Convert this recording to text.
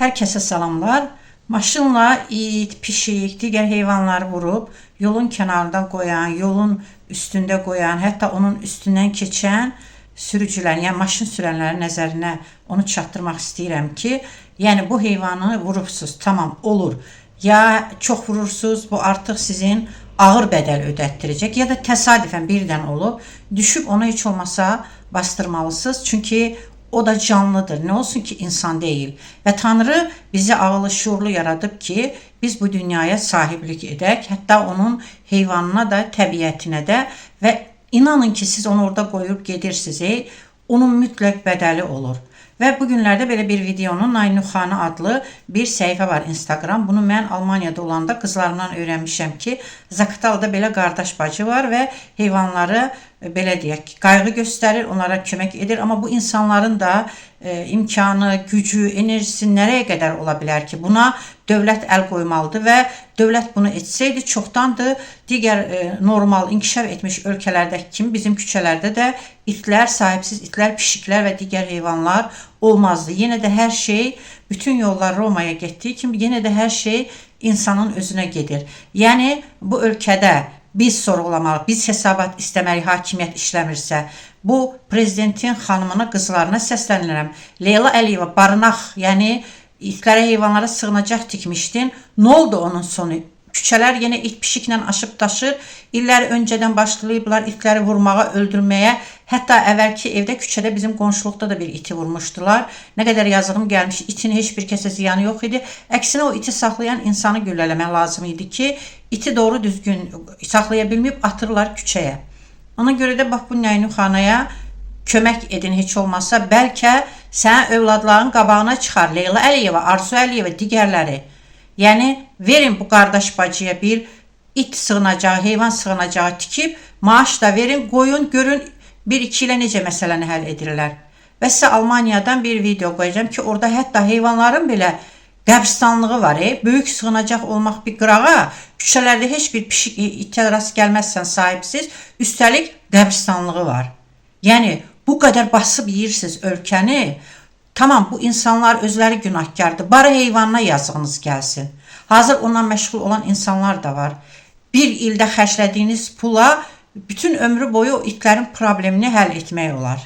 Herkese salamlar. Maşınla it, pişik, digər heyvanları vurub yolun kənarında qoyan, yolun üstündə qoyan, hətta onun üstündən keçən sürücülərin, yəni maşın sürənlərin nəzərinə onu çatdırmaq istəyirəm ki, yəni bu heyvanı vurubsuz, tamam olur. Ya çox vurursunuz, bu artıq sizin ağır bədəl ödətdirəcək, ya da təsadüfən birdən olub, düşüb onu heç olmasa bastırmalısınız. Çünki o da canlıdır. Nə olsun ki insan deyil. Və Tanrı bizi ağıllı, şuurlu yaradıb ki, biz bu dünyaya sahiblik edək. Hətta onun heyvanına da, təbiətinə də və inanın ki, siz onu orada qoyub gedirsiniz, onun mütləq bədəli olur. Və bu günlərdə belə bir videonun Naynuxanı adlı bir səhifə var Instagram. Bunu mən Almaniyada olanda qızlarımdan öyrənmişəm ki, Zaqatalada belə qardaş bacı var və heyvanları belə deyək ki, qayğı göstərir, onlara kömək edir. Amma bu insanların da imkanı, gücü, enerjisi nereye qədər ola bilər ki, buna dövlət əl qoymalıdır və dövlət bunu etsəydi çoxdandır digər normal inkişaf etmiş ölkələrdəki kimi bizim küçələrdə də itlər, sahibsiz itlər, pişiklər və digər heyvanlar olmazdı. Yenə də hər şey, bütün yollar Romaya getdiyi kimi yenə də hər şey insanın özünə gedir. Yəni bu ölkədə biz sorğulamalıyıq, biz hesabat istəməliyik, hakimiyyət işləmirsə. Bu prezidentin xanımına, qızlarına səslənirəm. Leyla Əliyeva barınaq, yəni itlərə, heyvanlara sığınacaq tikmişdin. Nə oldu onun sonu? Küçələr yenə it pişiklə aşıb daşır. İllər öncədən başlayıblar itləri vurmağa, öldürməyə. Hətta əvvəlki evdə, küçədə bizim qonşuluqda da bir iti vurmuşdular. Nə qədər yazığım gəlmiş, itin heç bir kəsə ziyanı yox idi. Əksinə o iti saxlayan insanı güllələmək lazım idi ki, iti doğru düzgün saxlaya bilməyib atırlar küçəyə. Ona görə də bax bu Naynuxanaya kömək edin heç olmazsa. Bəlkə sən övladların qabağına çıxar. Leyla Əliyeva, Arzu Əliyeva, digərləri. Yəni verin bu qardaş bacıya bir it sığınacağı, heyvan sığınacağı tikib, maaş da verin, qoyun, görün 1-2 ilə necə məsələni həll edirlər. Və sizə Almaniyadan bir video qoyacağım ki, orada hətta heyvanların belə qəbristanlığı var. Böyük sığınacaq olmaq bir qırağa, küçələrdə heç bir pişik itə rast gəlməzsən sahibsiz, üstəlik qəbristanlığı var. Yəni bu qədər basıb yeyirsiniz ölkəni. Tamam, bu insanlar özləri günahkardır. Barı heyvanına yazığınız gəlsin. Hazır ondan məşğul olan insanlar da var. Bir ildə xərclədiyiniz pula bütün ömrü boyu o itlərin problemini həll etmək olar.